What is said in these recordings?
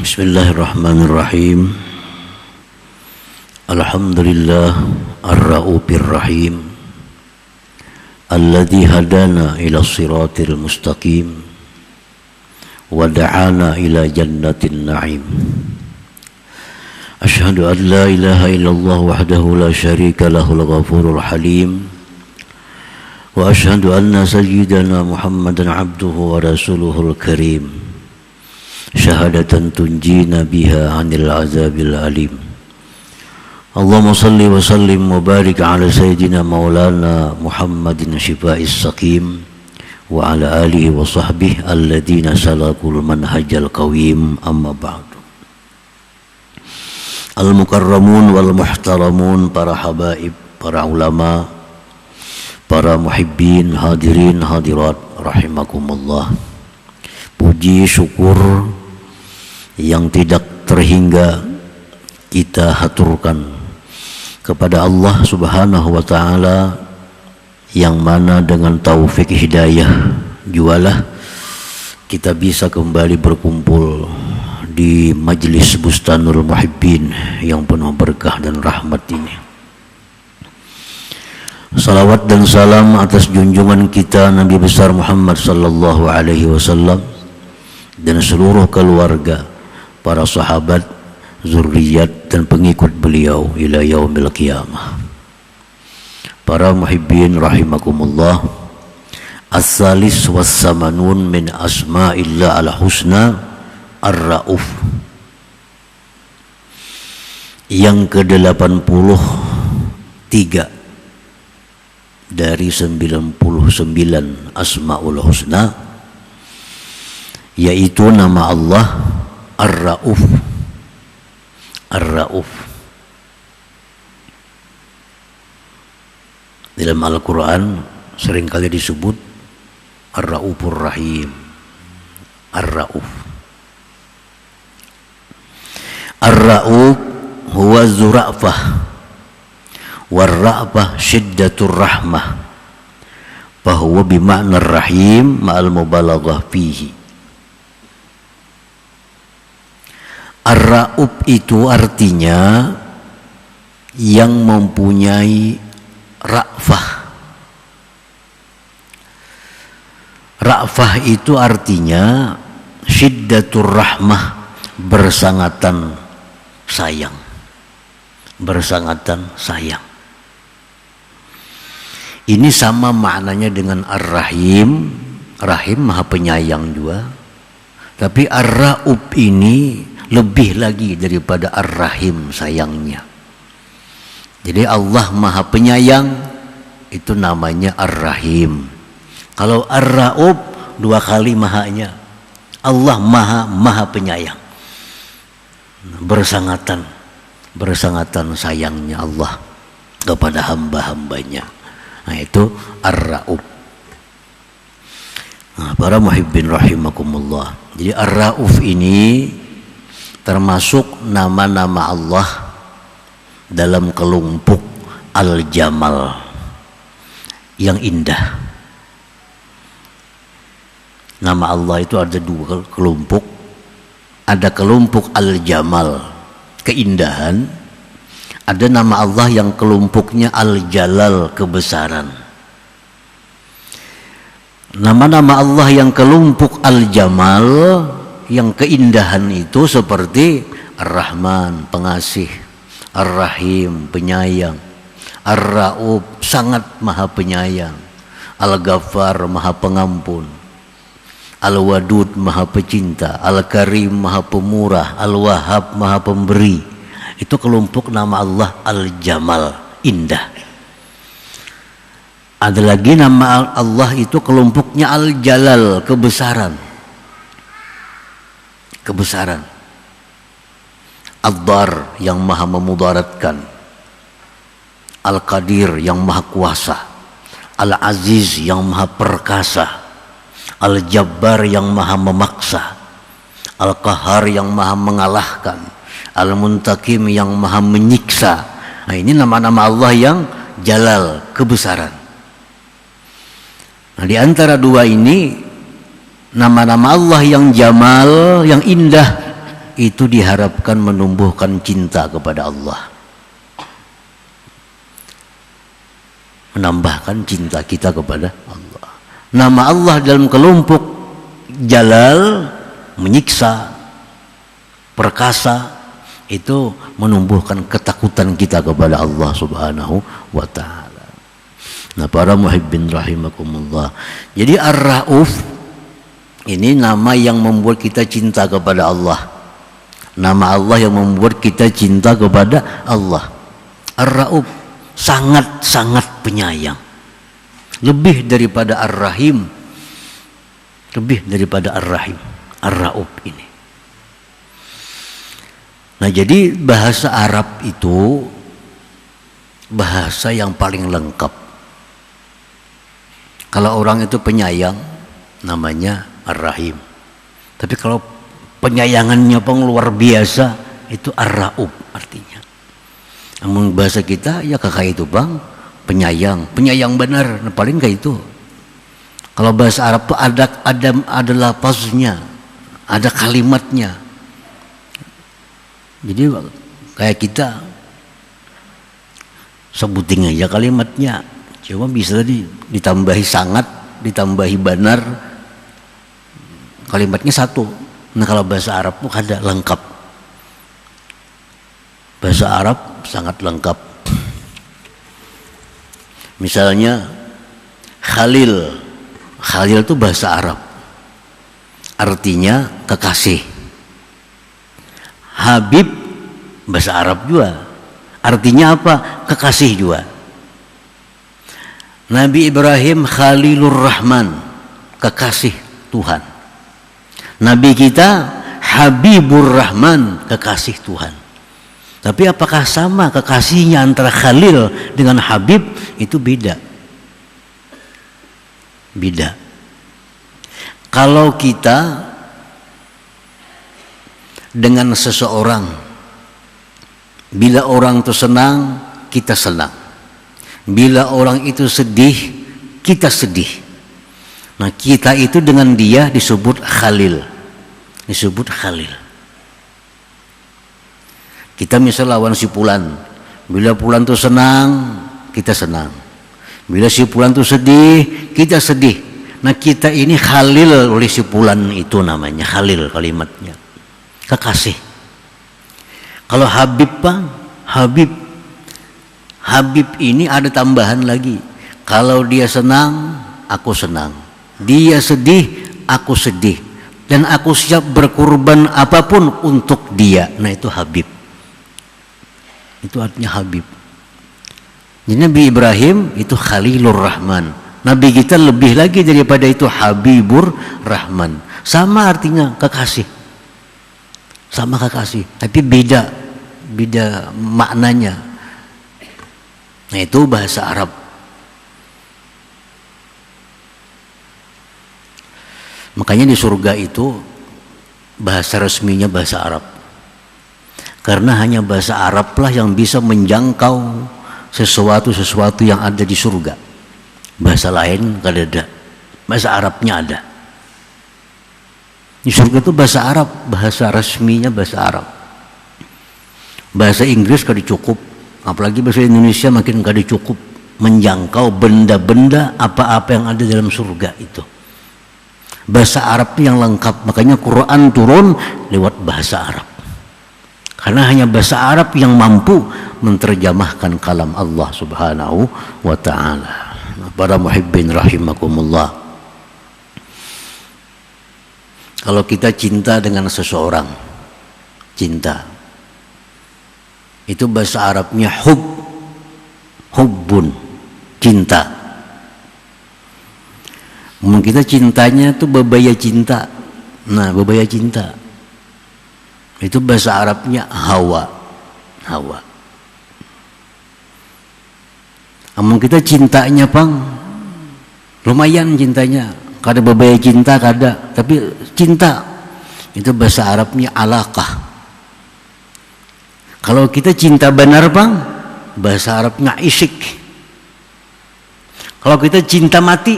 Bismillahirrahmanirrahim. Alhamdulillah ar-ra'ufir rahim alladzi hadana ila siratil mustaqim wa da'ana ila jannatin na'im. Asyhadu an la ilaha illallah wahdahu la syarika lahul ghafurur halim wa asyhadu anna sayyidana Muhammadan abduhu wa rasuluhul karim syahadatan tunjina biha anil azabil alim. Allahumma salli wa sallim wa barik ala sayyidina maulana Muhammadin syifa'is saqim wa ala alihi wa sahbihi alladhina salakul manhajal qawim, amma ba'du. Al-mukarramun wal muhtaramun, para habaib, para ulama, para muhibbin, hadirin hadirat rahimakumullah. Puji syukur yang tidak terhingga kita haturkan kepada Allah Subhanahu wa ta'ala, yang mana dengan taufik hidayah jualah kita bisa kembali berkumpul di majlis Bustanul Muhibbin yang penuh berkah dan rahmat ini. Salawat dan salam atas junjungan kita Nabi besar Muhammad sallallahu alaihi wasallam dan seluruh keluarga, para sahabat, zurriyat dan pengikut beliau ila yaumil qiyamah. Para muhibbin rahimakumullah, as-salis was-samanun min asma'illah al-husna ar-ra'uf. Yang ke-83 dari 99 asma'ul husna, yaitu nama Allah Ar-Ra'uf. Ar-Ra'uf dalam Al-Quran seringkali disebut Ar-Ra'ufur Rahim. Ar-Ra'uf. Ar-Ra'uf huwa zura'fah war-ra'fah syiddatur rahmah, fahuwa bima'na ar-rahim ma'al mubalaghah fihi. Ar-Ra'uf itu artinya yang mempunyai ra'fah. Ra'fah itu artinya syiddatur rahmah, bersangatan sayang. Bersangatan sayang. Ini sama maknanya dengan Ar-Rahim. Rahim maha penyayang juga. Tapi Ar-Ra'uf ini lebih lagi daripada Ar-Rahim sayangnya. Jadi Allah maha penyayang, itu namanya Ar-Rahim. Kalau Ar-Ra'uf dua kali mahanya. Allah maha penyayang. Bersangatan sayangnya Allah kepada hamba-hambanya. Nah, itu Ar-Ra'uf. Nah, para muhibbin rahimakumullah. Jadi Ar-Ra'uf ini termasuk nama-nama Allah dalam kelompok Al-Jamal, yang indah. Nama Allah itu ada dua kelompok. Ada kelompok Al-Jamal, keindahan. Ada nama Allah yang kelompoknya Al-Jalal, kebesaran. Nama-nama Allah yang kelompok Al-Jamal, yang keindahan itu seperti Ar-Rahman, pengasih, Ar-Rahim, penyayang, Ar-Ra'uf, sangat maha penyayang, Al-Ghaffar, maha pengampun, Al-Wadud, maha pecinta, Al-Karim, maha pemurah, Al-Wahhab, maha pemberi. Itu kelompok nama Allah Al-Jamal, indah. Ada lagi nama Allah itu kelompoknya Al-Jalal, kebesaran. Kebesaran. Ad-Dar, yang maha memudaratkan. Al-Qadir, yang maha kuasa. Al-Aziz, yang maha perkasa. Al-Jabbar, yang maha memaksa. Al-Qahar, yang maha mengalahkan. Al-Muntakim, yang maha menyiksa. Nah, ini nama-nama Allah yang Jalal, kebesaran. Nah, di antara dua ini, nama-nama Allah yang Jamal, yang indah, itu diharapkan menumbuhkan cinta kepada Allah, menambahkan cinta kita kepada Allah. Nama Allah dalam kelompok Jalal, menyiksa, perkasa, itu menumbuhkan ketakutan kita kepada Allah Subhanahu wa ta'ala. Nah, para muhibbin rahimakumullah, jadi Ar-Rauf ini nama yang membuat kita cinta kepada Allah, nama Allah yang membuat kita cinta kepada Allah. Ar-Rauf, sangat-sangat penyayang, lebih daripada Ar-Rahim, lebih daripada Ar-Rahim, Ar-Rauf ini. Nah, jadi bahasa Arab itu bahasa yang paling lengkap. Kalau orang itu penyayang, namanya Ar-Rahim. Tapi kalau penyayangannya pun luar biasa, itu Ar-Rauf artinya. Namun bahasa kita ya kakak itu bang, penyayang benar, nah, paling kayak itu. Kalau bahasa Arab itu ada lafaznya, ada kalimatnya. Jadi kayak kita sebutin aja kalimatnya, cuma bisa ditambahi sangat, ditambahi benar, kalimatnya satu. Nah, kalau bahasa Arab itu ada lengkap. Bahasa Arab sangat lengkap. Misalnya Khalil, Khalil itu bahasa Arab, artinya kekasih. Habib bahasa Arab juga, artinya apa? Kekasih juga. Nabi Ibrahim Khalilur Rahman, kekasih Tuhan. Nabi kita Habibur Rahman, kekasih Tuhan. Tapi apakah sama kekasihnya antara Khalil dengan Habib? Itu beda. Beda. Kalau kita dengan seseorang, bila orang itu senang, kita senang. Bila orang itu sedih, kita sedih. Nah, kita itu dengan dia disebut Khalil. Disebut Khalil. Kita misal lawan si Fulan, bila Fulan itu senang, kita senang. Bila si Fulan itu sedih, kita sedih. Nah, kita ini Khalil oleh si Fulan, itu namanya Khalil kalimatnya, kekasih. Kalau Habib bang, Habib ini ada tambahan lagi. Kalau dia senang, aku senang. Dia sedih, aku sedih. Dan aku siap berkorban apapun untuk dia. Nah, itu Habib. Itu artinya Habib. Jadi Nabi Ibrahim itu Khalilur Rahman. Nabi kita lebih lagi daripada itu, Habibur Rahman. Sama artinya kekasih. Sama kekasih, tapi beda maknanya. Nah, itu bahasa Arab. Makanya di surga itu bahasa resminya bahasa Arab, karena hanya bahasa Arab lah yang bisa menjangkau sesuatu yang ada di surga. Bahasa lain gak ada, bahasa Arabnya ada. Di surga itu bahasa Arab, bahasa resminya bahasa Arab. Bahasa Inggris gak dicukup, apalagi bahasa Indonesia makin gak dicukup menjangkau benda-benda apa-apa yang ada dalam surga itu. Bahasa Arab yang lengkap, makanya Quran turun lewat bahasa Arab. Karena hanya bahasa Arab yang mampu menerjemahkan kalam Allah Subhanahu wa ta'ala. Para muhibbin rahimakumullah, kalau kita cinta dengan seseorang, cinta itu bahasa Arabnya hubbun, cinta. Kita cintanya itu bebaya cinta. Nah, bebaya cinta itu bahasa Arabnya hawa. Namun kita cintanya pang lumayan cintanya, kada bebaya cinta kada, tapi cinta itu bahasa Arabnya alaqah. Kalau kita cinta benar bang, bahasa Arabnya isyik. Kalau kita cinta mati,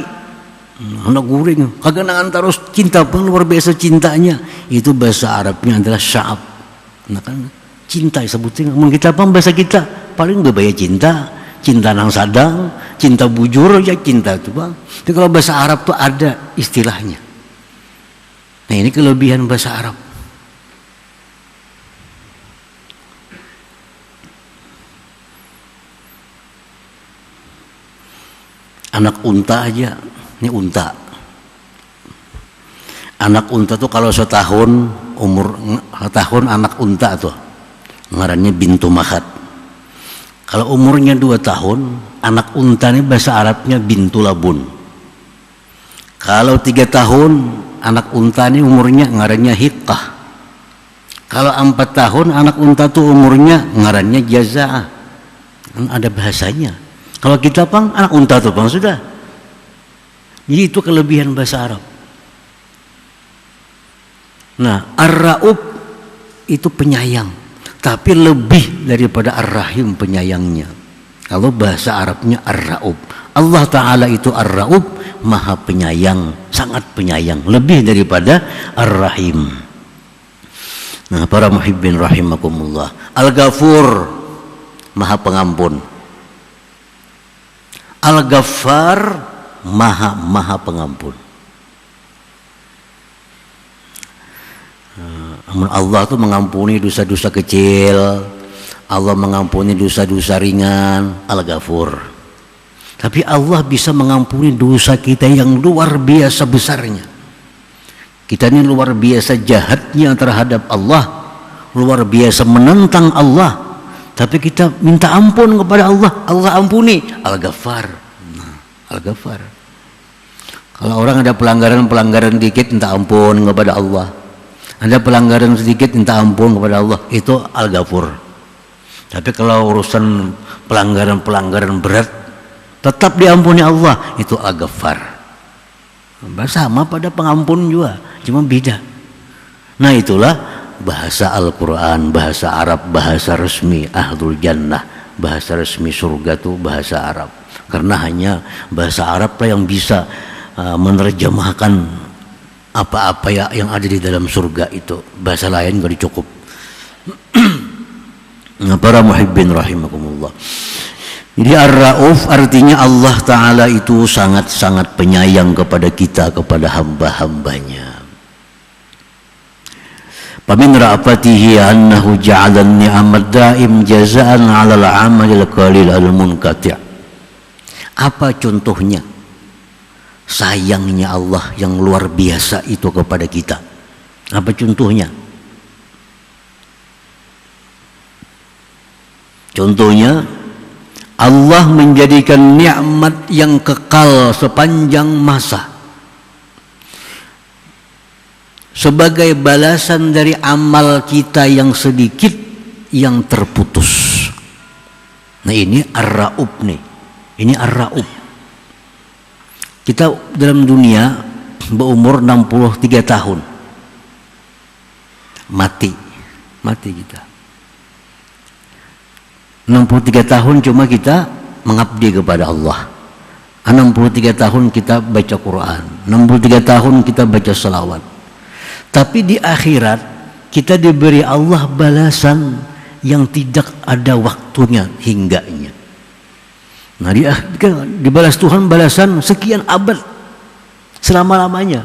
anak guring, kagak nangan terus cinta bang, luar biasa cintanya, itu bahasa Arabnya adalah sya'ab. Nah kan cinta sebutin ngomong kita apa bahasa kita paling berbahaya cinta nang sadang, cinta bujur ya cinta itu bang. Tapi kalau bahasa Arab tuh ada istilahnya. Nah ini kelebihan bahasa Arab. Anak unta aja, ini unta. Anak unta tuh kalau setahun anak unta tuh ngarannya bintu mahat. Kalau umurnya 2 tahun, anak unta ini bahasa Arabnya bintu labun. Kalau 3 tahun, anak unta ini umurnya ngarannya hiqqah. Kalau 4 tahun, anak unta tuh umurnya ngarannya jaza'ah. Ada bahasanya. Kalau kita pang anak unta tuh pang sudah. Jadi itu kelebihan bahasa Arab. Nah, Ar-Ra'ub itu penyayang, tapi lebih daripada Ar-Rahim penyayangnya. Kalau bahasa Arabnya Ar-Ra'ub. Allah Ta'ala itu Ar-Ra'ub, maha penyayang, sangat penyayang, lebih daripada Ar-Rahim. Nah, para muhibbin rahimakumullah. Al-Ghafur, maha pengampun. Al-Ghaffar, maha pengampun. Allah itu mengampuni dosa-dosa kecil, Allah mengampuni dosa-dosa ringan, Al-Ghafur. Tapi Allah bisa mengampuni dosa kita yang luar biasa besarnya. Kita ini luar biasa jahatnya terhadap Allah, luar biasa menentang Allah. Tapi kita minta ampun kepada Allah, Allah ampuni. Al-Ghaffar. Nah, Al-Ghaffar. Kalau orang ada pelanggaran dikit minta ampun kepada Allah. Ada pelanggaran sedikit minta ampun kepada Allah, itu Al-Ghafur. Tapi kalau urusan pelanggaran berat tetap diampuni Allah, itu Al-Ghaffar. Sama pada pengampun juga, cuma beda. Nah itulah bahasa Al-Quran, bahasa Arab, bahasa resmi Ahlul Jannah, bahasa resmi surga itu bahasa Arab. Karena hanya bahasa Arab lah yang bisa menerjemahkan apa-apa ya yang ada di dalam surga itu. Bahasa lain gak cukup. Nah, para muhibbin rahimakumullah. Jadi Ar-Ra'uf artinya Allah Ta'ala itu sangat-sangat penyayang kepada kita, kepada hamba-hambanya. Famin ra'afatihi annahu ja'ala an-ni'amad da'im jazaan 'alal 'amalil qalil al-munqati'. Apa contohnya? Sayangnya Allah yang luar biasa itu kepada kita. Apa contohnya? Contohnya Allah menjadikan nikmat yang kekal sepanjang masa sebagai balasan dari amal kita yang sedikit yang terputus. Nah ini Ar-Ra'ub nih. Ini Ar-Ra'ub. Kita dalam dunia berumur 63 tahun. Mati kita. 63 tahun cuma kita mengabdi kepada Allah. 63 tahun kita baca Quran. 63 tahun kita baca salawat. Tapi di akhirat kita diberi Allah balasan yang tidak ada waktunya hingganya. Nah dibalas Tuhan balasan sekian abad selama-lamanya.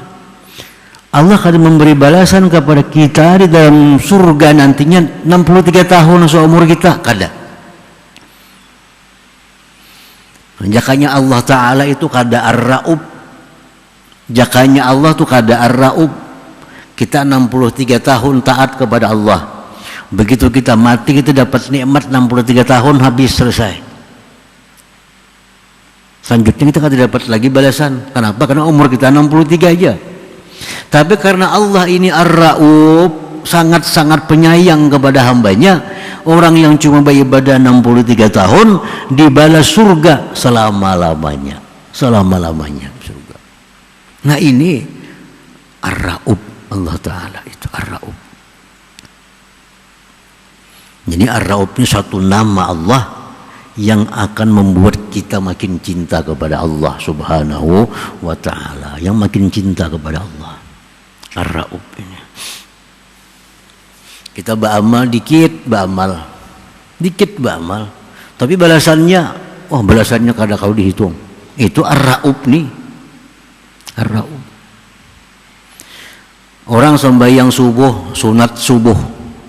Allah akan memberi balasan kepada kita di dalam surga nantinya 63 tahun seumur kita kada. Jakanya Allah Ta'ala itu kada Ar-Ra'ub. Jakanya Allah itu kada Ar-Ra'ub. Kita 63 tahun taat kepada Allah. Begitu kita mati kita dapat nikmat 63 tahun habis selesai. Selanjutnya kita kada dapat lagi balasan. Kenapa? Karena umur kita 63 aja. Tapi karena Allah ini Ar-Ra'ub, sangat-sangat penyayang kepada hambanya, orang yang cuma beribadah 63 tahun dibalas surga selama-lamanya. Selama-lamanya surga. Nah ini Ar-Ra'ub, Allah Ta'ala itu Ar-Ra'ub. Jadi Ar-Ra'ub ini satu nama Allah yang akan membuat kita makin cinta kepada Allah Subhanahu wa Ta'ala, yang makin cinta kepada Allah. Ar-Ra'ub ini. Kita beramal dikit, beramal. Tapi balasannya, balasannya kada kau dihitung. Itu ar-ra'ub nih. Ar-ra'ub. Orang sembahyang subuh, sunat subuh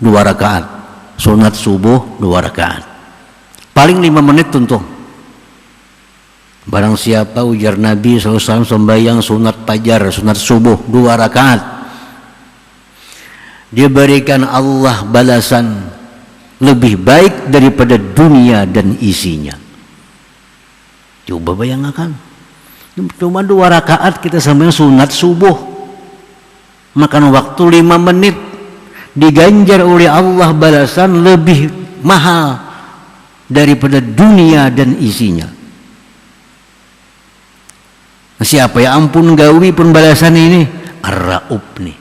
2 rakaat. Sunat subuh 2 rakaat. Paling 5 menit tuntung. Barang siapa ujar Nabi SAW sembahyang sunat fajar, sunat subuh 2 rakaat, dia berikan Allah balasan lebih baik daripada dunia dan isinya. Coba bayangkan, cuma 2 rakaat kita sembahyang sunat subuh, makan waktu 5 menit, diganjar oleh Allah balasan lebih mahal daripada dunia dan isinya. Siapa ya ampun gawi pun balasan ini ar-ra'ub nih.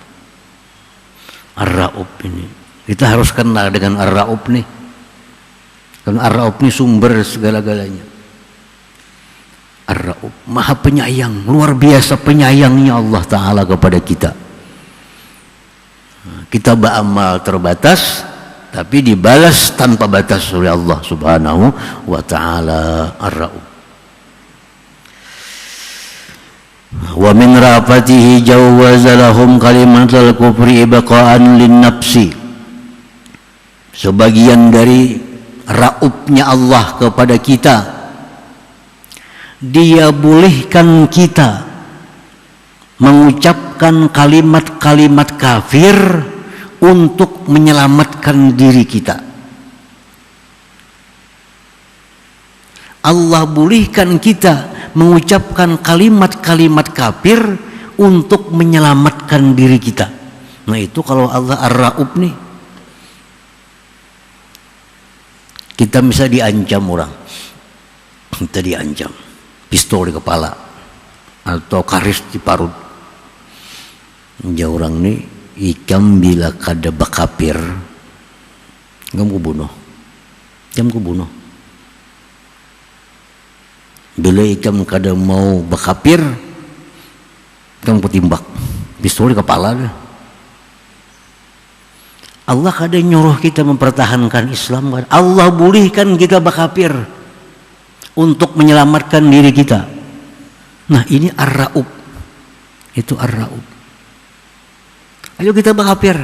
Ar-ra'ub ini. Kita harus kenal dengan ar-ra'ub nih. Karena ar-ra'ub ini sumber segala-galanya. Ar-ra'ub, maha penyayang, luar biasa penyayangnya Allah Ta'ala kepada kita. Kita beramal terbatas, tapi dibalas tanpa batas oleh Allah Subhanahu wa Ta'ala. Ar-ra'ub. Wa min rafatihi jawwaza lahum kalimatul kufri ibqa'an lin nafsi. Sebagian dari raubnya Allah kepada kita, dia bolehkan kita mengucapkan kalimat-kalimat kafir untuk menyelamatkan diri kita. Allah bolehkan kita mengucapkan kalimat-kalimat kafir untuk menyelamatkan diri kita. Nah itu kalau Allah ar-ra'ub nih. Kita bisa diancam orang, kita diancam pistol di kepala atau karis di parut. Orang nih ikam bila kada bakapir kamu bunuh, bila ikam kada mau bakapir, kamu timbak pistol di kepala dah. Allah kada nyuruh kita mempertahankan Islam, Allah bolehkan kita bakapir untuk menyelamatkan diri kita. Nah ini ar-ra'ub, itu ar-ra'ub. Ayo kita bakapir,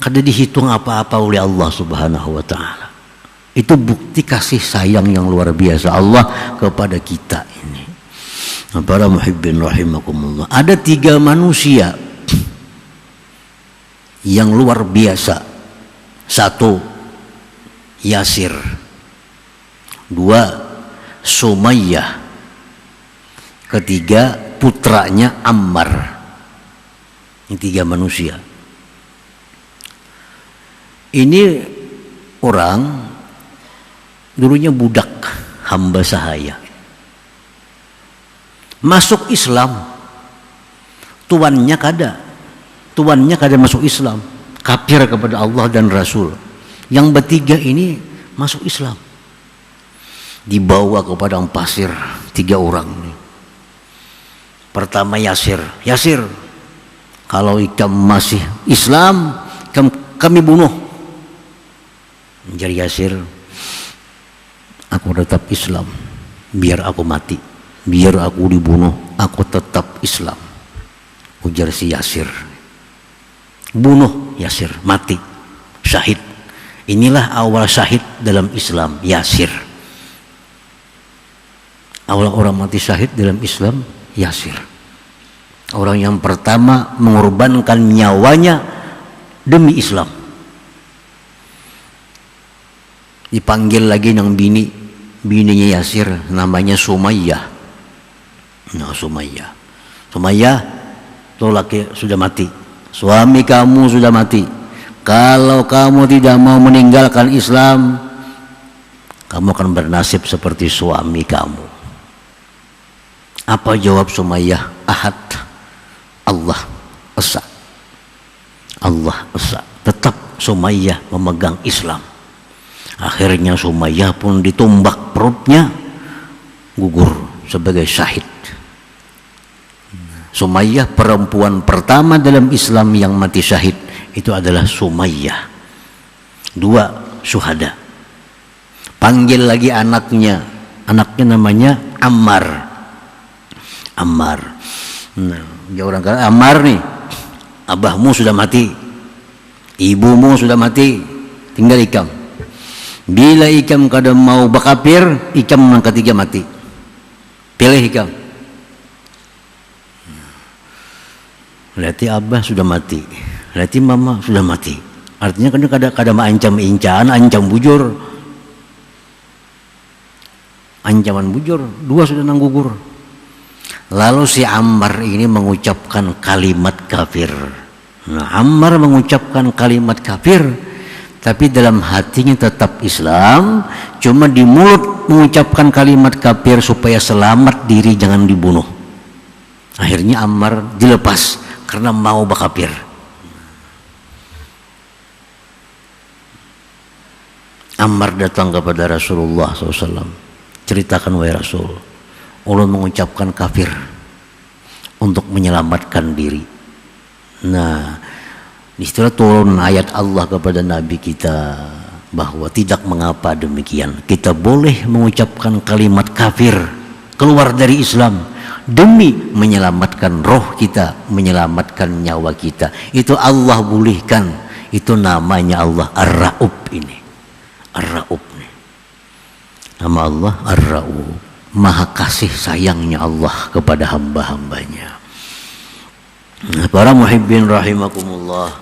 kada dihitung apa-apa oleh Allah Subhanahu wa Ta'ala. Itu bukti kasih sayang yang luar biasa Allah kepada kita ini. Para muhibbin rahimakumullah. Ada 3 manusia yang luar biasa. 1 Yasir, 2 Sumayyah, 3 putranya Ammar. Ini 3 manusia. Ini orang dulunya budak, hamba sahaya, masuk Islam, tuannya kada masuk Islam, kafir kepada Allah dan Rasul. Yang bertiga ini masuk Islam, dibawa ke padang pasir 3 orang ini. Pertama Yasir, kalau ikam masih Islam kami bunuh. Jadi Yasir, aku tetap Islam, biar aku mati, biar aku dibunuh, aku tetap Islam. Ujar si Yasir. Bunuh Yasir, mati, syahid. Inilah awal syahid dalam Islam, Yasir. Awal orang mati syahid dalam Islam, Yasir. Orang yang pertama mengorbankan nyawanya demi Islam. Dipanggil lagi nang bininya Yasir, namanya Sumayyah. Nah, Sumayyah itu laki sudah mati, suami kamu sudah mati. Kalau kamu tidak mau meninggalkan Islam, kamu akan bernasib seperti suami kamu. Apa jawab Sumayyah? Ahad, Allah Esa. Tetap Sumayyah memegang Islam. Akhirnya Sumayyah pun ditumbak perutnya, gugur sebagai syahid. Sumayyah perempuan pertama dalam Islam yang mati syahid. itu adalah Sumayyah. 2 syuhada. Panggil lagi anaknya namanya Ammar. Nah, ya orang kata Ammar nih, abahmu sudah mati, ibumu sudah mati, tinggal ikam. Bila ikam kada mau bakapir, ikam yang ketiga mati. Pilih ikam. Berarti abah sudah mati, berarti mama sudah mati. Artinya kan kada ancam incan, ancam bujur. Ancaman bujur, 2 sudah nang gugur. Lalu si Ammar ini mengucapkan kalimat kafir. Nah, Ammar mengucapkan kalimat kafir, tapi dalam hatinya tetap Islam, cuma di mulut mengucapkan kalimat kafir supaya selamat diri jangan dibunuh. Akhirnya Ammar dilepas karena mau bakafir. Ammar datang kepada Rasulullah SAW, ceritakan wahai Rasul, ulun mengucapkan kafir untuk menyelamatkan diri. Nah, disitulah turun ayat Allah kepada Nabi kita bahwa tidak mengapa demikian, kita boleh mengucapkan kalimat kafir, keluar dari Islam demi menyelamatkan roh kita, menyelamatkan nyawa kita. Itu Allah bolehkan. Itu namanya Allah Ar-Ra'ub ini. Ar-Ra'ub nih. Nama Allah Ar-Ra'ub, maha kasih sayangnya Allah kepada hamba-hambanya. Nah, para muhibbin rahimakumullah,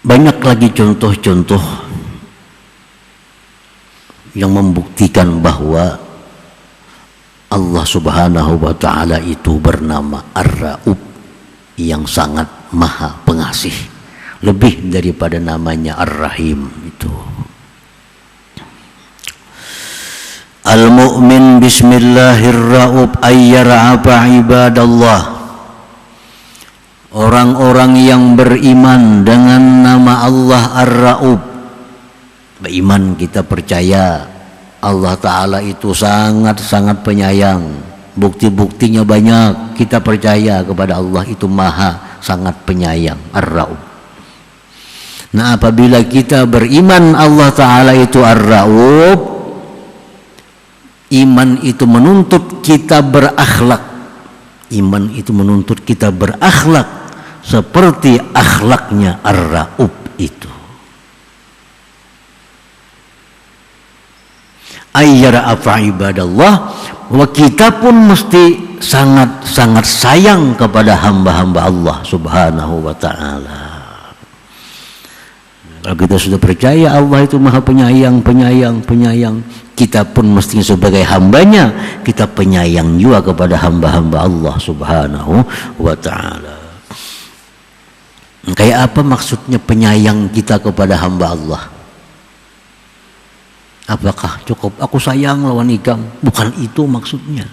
banyak lagi contoh-contoh yang membuktikan bahwa Allah Subhanahu wa ta'ala itu bernama Ar-Ra'ub, yang sangat maha pengasih, lebih daripada namanya Ar-Rahim itu. Al-mu'min bismillahirra'ub ayyara'aba ibadallah. Orang-orang yang beriman dengan nama Allah Ar-Ra'ub, beriman, kita percaya Allah Ta'ala itu sangat-sangat penyayang. Bukti-buktinya banyak. Kita percaya kepada Allah itu maha sangat penyayang, Ar-Ra'ub. Nah, apabila kita beriman Allah Ta'ala itu Ar-Ra'ub, iman itu menuntut kita berakhlak. Iman itu menuntut kita berakhlak seperti akhlaknya Ar-Ra'ub itu. Ayyara'afa ibadallah, wa kita pun mesti sangat-sangat sayang kepada hamba-hamba Allah Subhanahu wa ta'ala. Kalau kita sudah percaya Allah itu maha penyayang, kita pun mesti sebagai hambanya, kita penyayang juga kepada hamba-hamba Allah Subhanahu wa ta'ala. Kayak apa maksudnya penyayang kita kepada hamba Allah? Apakah cukup aku sayang lawan ikam? Bukan itu maksudnya.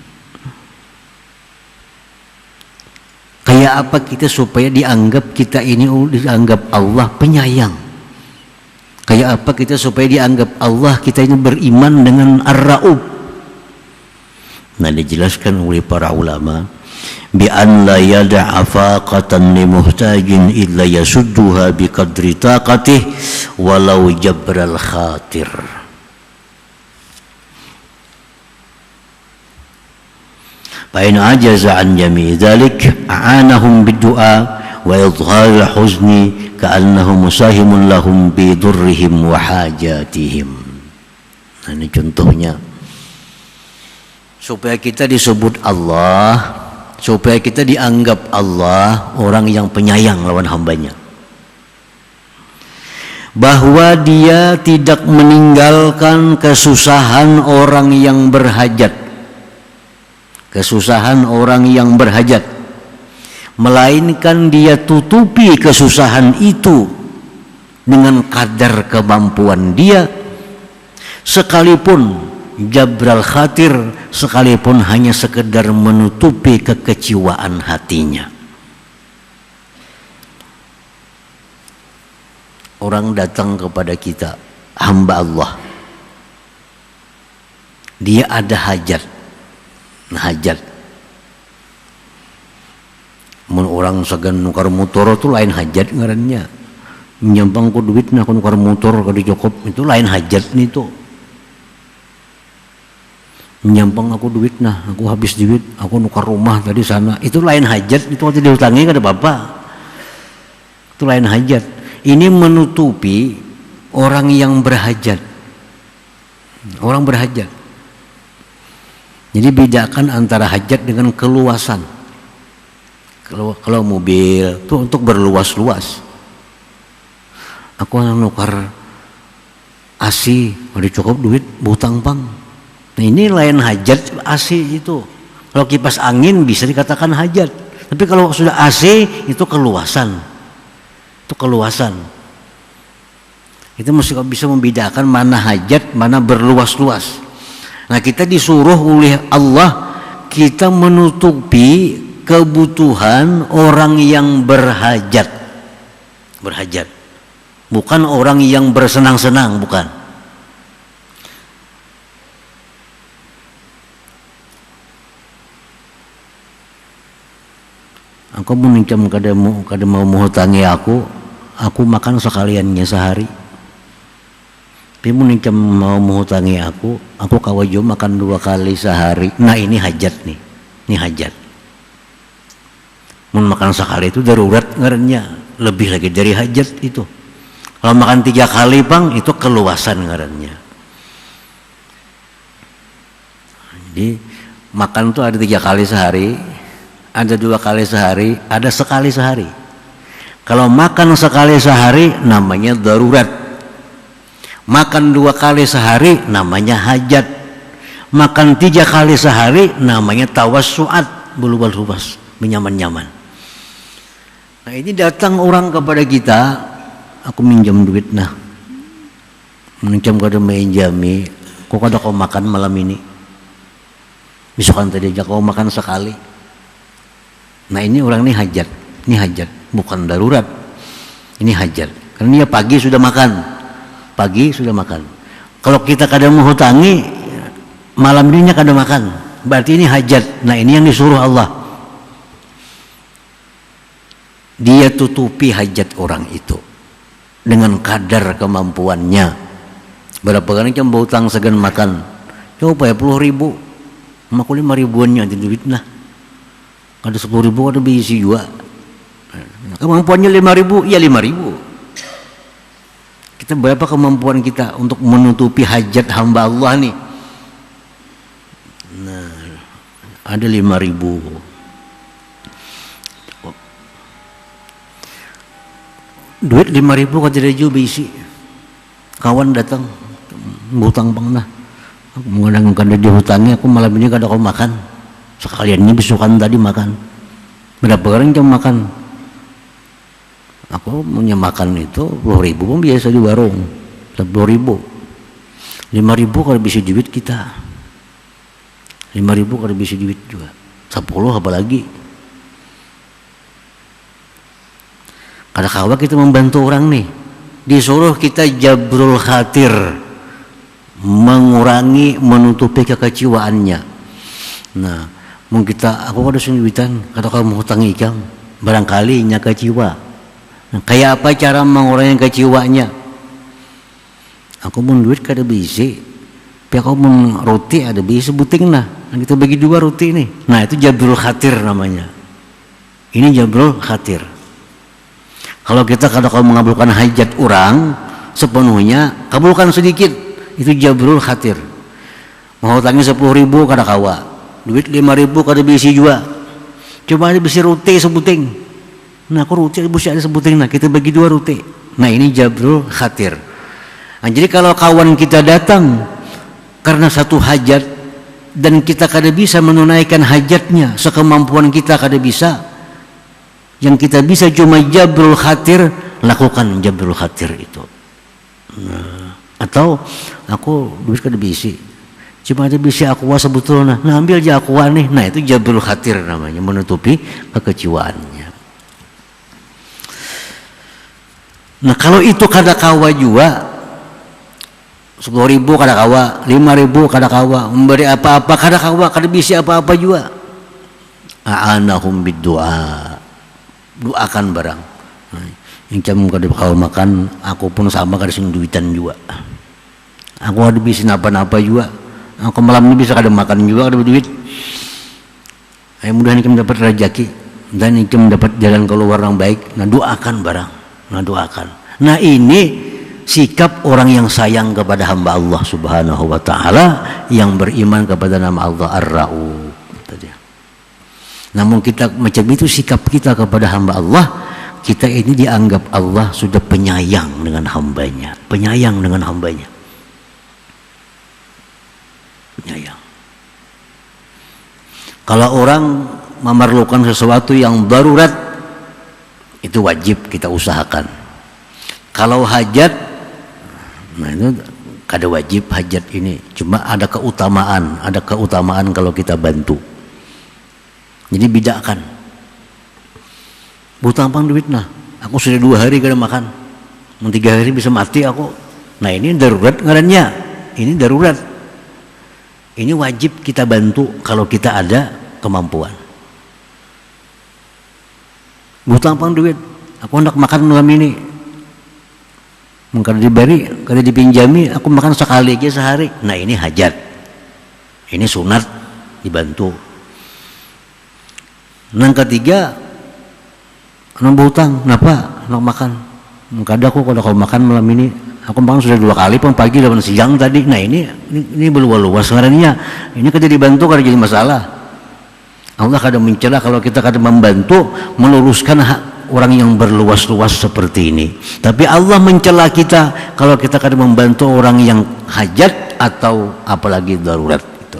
Kayak apa kita supaya dianggap kita ini dianggap Allah penyayang? Kayak apa kita supaya dianggap Allah kita ini beriman dengan Ar-Ra'ub? Nah, dijelaskan oleh para ulama, bi an la yada'a faqatan li muhtajin illa yasudduha bi qadri taqatih walau jabral khatir. Fa in ajaza an jami' dzalik a'anahum bid-du'a wa idhhar al-huzni ka'annahu musahimun lahum bi durrihim wa hajatihim. Nah, ini contohnya supaya kita disebut Allah, supaya kita dianggap Allah orang yang penyayang lawan hambanya, bahwa dia tidak meninggalkan kesusahan orang yang berhajat, kesusahan orang yang berhajat, melainkan dia tutupi kesusahan itu dengan kadar kemampuan dia, sekalipun jabral khatir, sekalipun hanya sekedar menutupi kekecewaan hatinya. Orang datang kepada kita, hamba Allah, dia ada hajat. Nah, hajat. Mun orang sagan nukar motor itu lain hajat ngarannya. Menyampang ku duit nah aku nukar motor ka dicokop itu lain hajat nih tuh. Menyampang aku duit nah aku habis duit aku nukar rumah tadi sana itu lain hajat itu waktu dihutangi kada apa-apa. Itu lain hajat. Ini menutupi orang yang berhajat. Orang berhajat. Jadi bedakan antara hajat dengan keluasan. Kalau mobil itu untuk berluas-luas. Aku nukar AC, ada cukup duit, butang pang. Nah ini lain hajat AC itu. Kalau kipas angin bisa dikatakan hajat. Tapi kalau sudah AC itu keluasan. Itu keluasan. Itu mesti bisa membedakan mana hajat, mana berluas-luas. Nah kita disuruh oleh Allah kita menutupi kebutuhan orang yang berhajat. Berhajat. Bukan orang yang bersenang-senang, bukan. Aku meminjam kada mau hutangi aku makan sekaliannya sehari. Tapi meminjam mau hutangi aku kawajo makan 2 kali sehari. Nah ini hajat nih, ini hajat. Mun makan sekali itu darurat ngarannya, lebih lagi dari hajat itu. Kalau makan 3 kali pang itu keluasan ngarannya. Jadi makan tuh ada 3 kali sehari, ada 2 kali sehari, ada sekali sehari. Kalau makan sekali sehari namanya darurat. Makan 2 kali sehari namanya hajat. Makan 3 kali sehari namanya tawassuat, berluas-luas, menyaman-nyaman. Nah ini datang orang kepada kita, aku minjam duit nah. Minjam kada menjami, kok kada kau makan malam ini. Misalkan tadi aja kau makan sekali. Nah ini orang ini hajat, bukan darurat. Ini hajat. Karena dia pagi sudah makan. Kalau kita kadang menghutangi malam ininya kadang makan, berarti ini hajat. Nah ini yang disuruh Allah. Dia tutupi hajat orang itu dengan kadar kemampuannya. Berapa kali jam utang segan makan? Coba ya 10.000, maku 5.000-annya di duit nah. Ada 10.000 ada bisi juga. Kemampuannya 5.000, ya 5.000. Kita berapa kemampuan kita untuk menutupi hajat hamba Allah nih? Nah, ada 5.000. Duit 5.000 kau tidak juga isi. Kawan datang, hutang bang nah. Aku mengundangkan dia dihutangi, aku malam ini kada kau makan. Sekaliannya besukan tadi makan. Berapa orang jam makan? Aku punya makan itu 10.000 pun biasa di warung 10.000 5.000 kalau bisa duit kita 5.000 kalau bisa duit juga 10 apalagi kada kawa kita membantu orang nih disuruh kita jabrul khatir mengurangi menutupi kekecewaannya. Nah mungkin kita aku ada sendirian kata kamu hutang ikam barangkali nya kecewa. Nah, kayak apa cara mengurangi kecewanya? Aku mau duit kada bisa, tapi aku mau roti ada bisa buting nah. Kita bagi 2 roti nih. Nah itu jabrul khatir namanya. Ini jabrul khatir. Kalau kita kada kau mengabulkan hajat orang sepenuhnya, kabulkan sedikit. Itu jabrul khatir. Mau hutangi 10.000 kada kawa, duit 5.000 kada bisa juga. Coba ada bisa roti sebuting. Nah aku roti bisa ada sebuting nah kita bagi 2 roti. Nah ini jabrul khatir. Nah, jadi kalau kawan kita datang karena satu hajat dan kita kada bisa menunaikan hajatnya sekemampuan kita kada bisa, yang kita bisa cuma jabrul khatir, lakukan jabrul khatir itu. Nah, atau aku duit kada bisa, cuma ada bisa aqua sebetulnya. Nah ambil aja aqua nih. Nah itu jabrul khatir namanya, menutupi kekecewaannya. Nah kalau itu kada kawa juga, 10.000 kada kawa, 5.000 kada kawa, memberi apa-apa kada kawa, kada bisa apa-apa juga. A'anahum bid-du'a, doakan barang. Yang kamu kada kawa makan, aku pun sama kada sing duitan juga. Aku ada bisa napa-napa juga. Aku malam ini bisa kada makan juga, kada duit. Mudah-mudahan kamu dapat rezeki dan kamu dapat jalan keluar yang baik. Nah doakan barang, nah doakan. Nah ini sikap orang yang sayang kepada hamba Allah Subhanahu wa taala, yang beriman kepada nama Allah Ar-Rauf. Namun kita macam itu sikap kita kepada hamba Allah, kita ini dianggap Allah sudah penyayang dengan hambanya, penyayang dengan hambanya. Penyayang. Kalau orang memerlukan sesuatu yang darurat, itu wajib kita usahakan. Kalau hajat, nah itu kada wajib hajat ini, cuma ada keutamaan kalau kita bantu. Jadi bedakan. Butampang duit nah, aku sudah 2 hari kada makan, 3 hari bisa mati aku. Nah ini darurat ngarannya, ini darurat. Ini wajib kita bantu kalau kita ada kemampuan. Butampang duit, aku hendak makan malam ini. Kada diberi, kada dipinjami, aku makan sekali aja sehari. Nah ini hajat, ini sunat dibantu. Yang ketiga, nang hutang, kenapa nak makan? Kada aku kalau kau makan malam ini, aku makan sudah 2 kali, pagi dan siang tadi. Nah ini berluas sebenarnya. Ini kada dibantu, kada jadi masalah. Allah kada mencela kalau kita kada membantu meluruskan hak orang yang berluas-luas seperti ini. Tapi Allah mencela kita kalau kita kada membantu orang yang hajat atau apalagi darurat itu.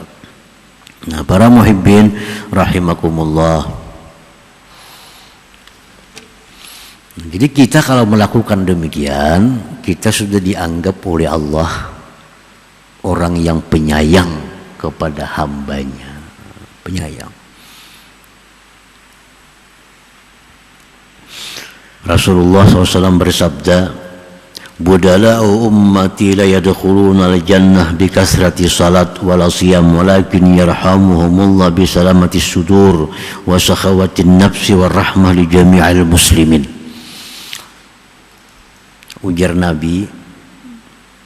Nah, para muhibbin rahimakumullah. Jadi kita kalau melakukan demikian, kita sudah dianggap oleh Allah orang yang penyayang kepada hambanya, penyayang. Rasulullah SAW bersabda, budala'u ummati la yadkhuluna al-jannah bi kasrati salat wala siyam walakin yarhamuhumullah bi salamati sudur wa sakhawatin nafsi wa rahmah li jami'il muslimin. Ujar Nabi,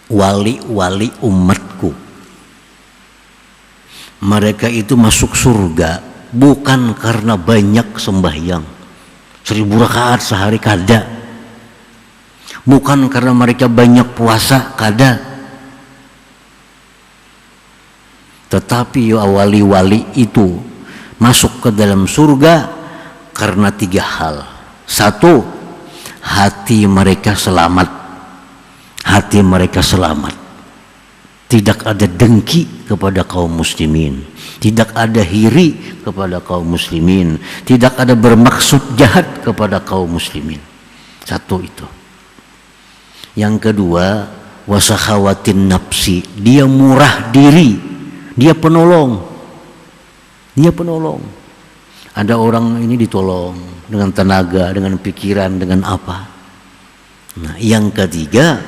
wali-wali umatku, mereka itu masuk surga bukan karena banyak sembahyang 1000 rakaat sehari, kada. Bukan karena mereka banyak puasa, kada. Tetapi wali-wali itu masuk ke dalam surga karena 3 hal. 1, hati mereka selamat. Hati mereka selamat. Tidak ada dengki kepada kaum muslimin, tidak ada hiri kepada kaum muslimin, tidak ada bermaksud jahat kepada kaum muslimin. 1 itu. Yang kedua, wasakhawatin nafsi, dia murah diri, dia penolong. Dia penolong. Ada orang ini ditolong dengan tenaga, dengan pikiran, dengan apa. Nah, yang ketiga,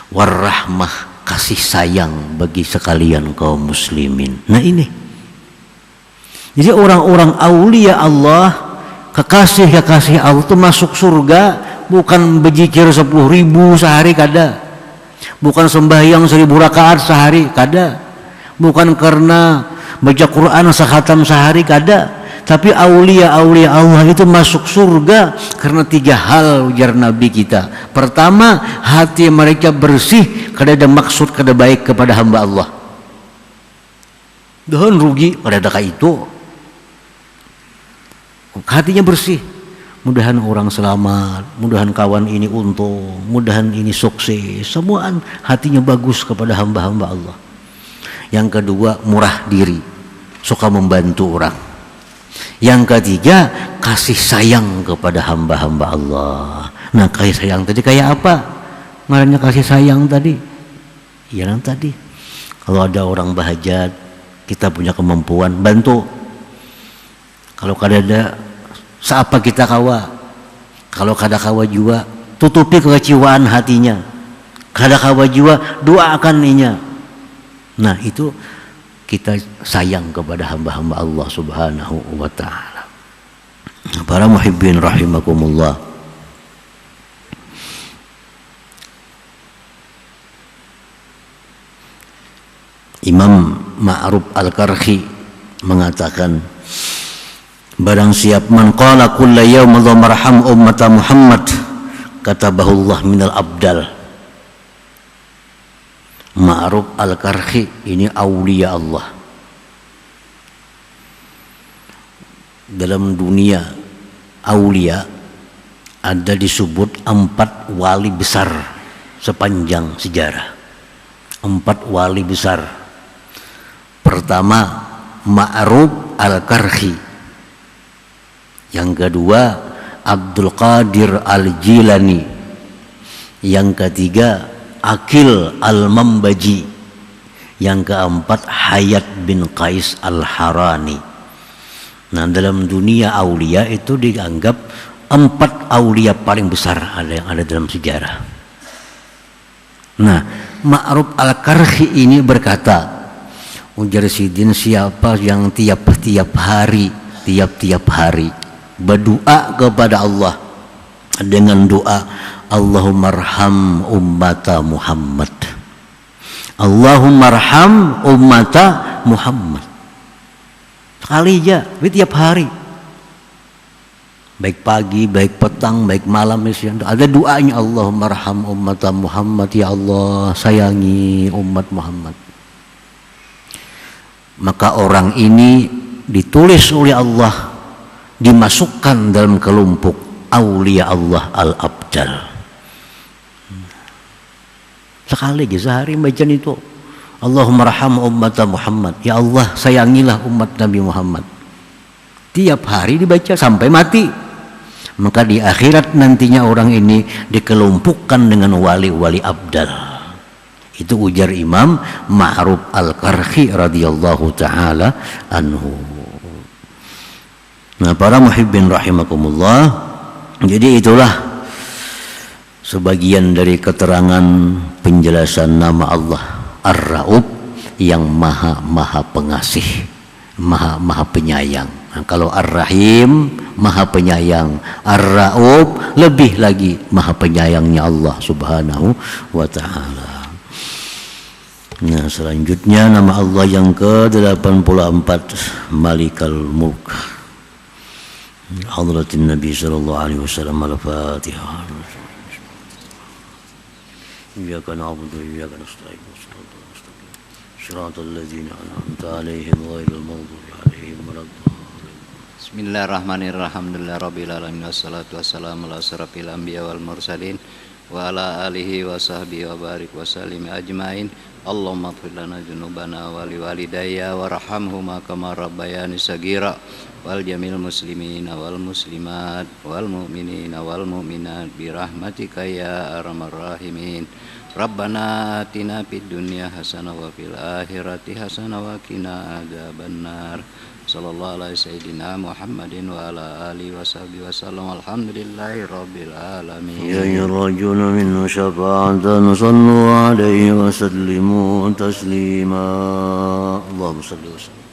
warahmah, kasih sayang bagi sekalian kaum muslimin. Nah ini, jadi orang-orang aulia Allah, kekasih-kekasih Allah itu masuk surga bukan berzikir 10.000 sehari, kada. Bukan sembahyang 1000 rakaat sehari, kada. Bukan karena baca Quran sekhatam sehari, kada. Tapi aulia-aulia Allah itu masuk surga karena 3 hal, ujar Nabi kita. Pertama, hati mereka bersih, kada ada maksud kada baik kepada hamba Allah. Dan rugi kada ada itu. Hatinya bersih. Mudahan orang selamat, mudahan kawan ini untung, mudahan ini sukses. Semua hatinya bagus kepada hamba-hamba Allah. Yang kedua, murah diri, suka membantu orang. Yang ketiga, kasih sayang kepada hamba-hamba Allah. Nah, kasih sayang tadi kayak apa? Ngarannya kasih sayang tadi, ya yang tadi. Kalau ada orang bahajat, kita punya kemampuan, bantu. Kalau kada ada, seapa kita kawa. Kalau kada kawa juga, tutupi kekecewaan hatinya. Kada kawa jiwa doakan ninya. Nah, itu kita sayang kepada hamba-hamba Allah Subhanahu wa taala. Para muhibbin rahimakumullah. Imam Ma'ruf Al-Karhi mengatakan, barang siap man qala kulla yawm Allahumma arham ummata Muhammad katabahullah minal abdal. Ma'ruf Al-Karhi ini aulia Allah. Dalam dunia aulia ada disebut 4 wali besar sepanjang sejarah. 4 wali besar. Pertama Ma'ruf Al-Karhi. Yang kedua Abdul Qadir Al-Jilani. Yang ketiga Akil Al-Mambaji. Yang keempat Hayat bin Qais Al-Harani. Nah, dalam dunia aulia itu dianggap 4 aulia paling besar yang ada dalam sejarah. Nah, Ma'ruf Al-Karhi ini berkata, ujar Sidin, siapa yang tiap-tiap hari berdoa kepada Allah dengan doa Allahumma arham ummata Muhammad, Allahumma arham ummata Muhammad, sekali aja, tiap hari, baik pagi, baik petang, baik malam, ada doanya Allahumma arham ummata Muhammad, ya Allah sayangi umat Muhammad. Maka orang ini ditulis oleh Allah, dimasukkan dalam kelompok aulia Allah al-abdal. Sekali aja sehari baca itu Allahumma arham ummata Muhammad, ya Allah sayangilah umat Nabi Muhammad. Tiap hari dibaca sampai mati. Maka di akhirat nantinya orang ini dikelompokkan dengan wali-wali abdal. Itu ujar Imam Ma'ruf Al-Karhi radhiyallahu taala anhu. Nah, para muhibbin rahimakumullah, jadi itulah sebagian dari keterangan penjelasan nama Allah Ar-Ra'ub yang maha pengasih, maha penyayang. Nah, kalau Ar-Rahim maha penyayang, Ar-Ra'ub lebih lagi maha penyayangnya Allah Subhanahu wa taala. Nah, selanjutnya nama Allah yang ke-84 Malikal Mulk. Hadratin Nabi sallallahu alaihi wasallam. Al-Fatihah. Iyyaka na'budu wa iyyaka nasta'in. Shiratal ladzina an'amta 'alaihim ghairil maghdubi 'alaihim waladdallin. Bismillahirrahmanirrahim. Alhamdulillahirabbil alamin wassalatu wassalamu ala asyrafil anbiya wal mursalin wa ala alihi wa sahbihi wa barik wa sallim ajmain. Allahumma ighfir lana dzunubana wa liwalidayya warhamhuma kama rabbayani shaghira wal jamil muslimina wal muslimat wal mu'minina wal mu'minat bi rahmatika ya arhamar rahimin. Rabbana atina fid dunya hasanah wa fil akhirati hasanah wa qina adzabannar. Sallallahu alaihi sayyidina Muhammadin wa ala alihi wa sahbihi wasallam. Alhamdulillahi rabbil alamin. Ya yarjuna minhu syafa'atan sallu alaihi wa sallimu taslima. Allahumma salli wa sallim.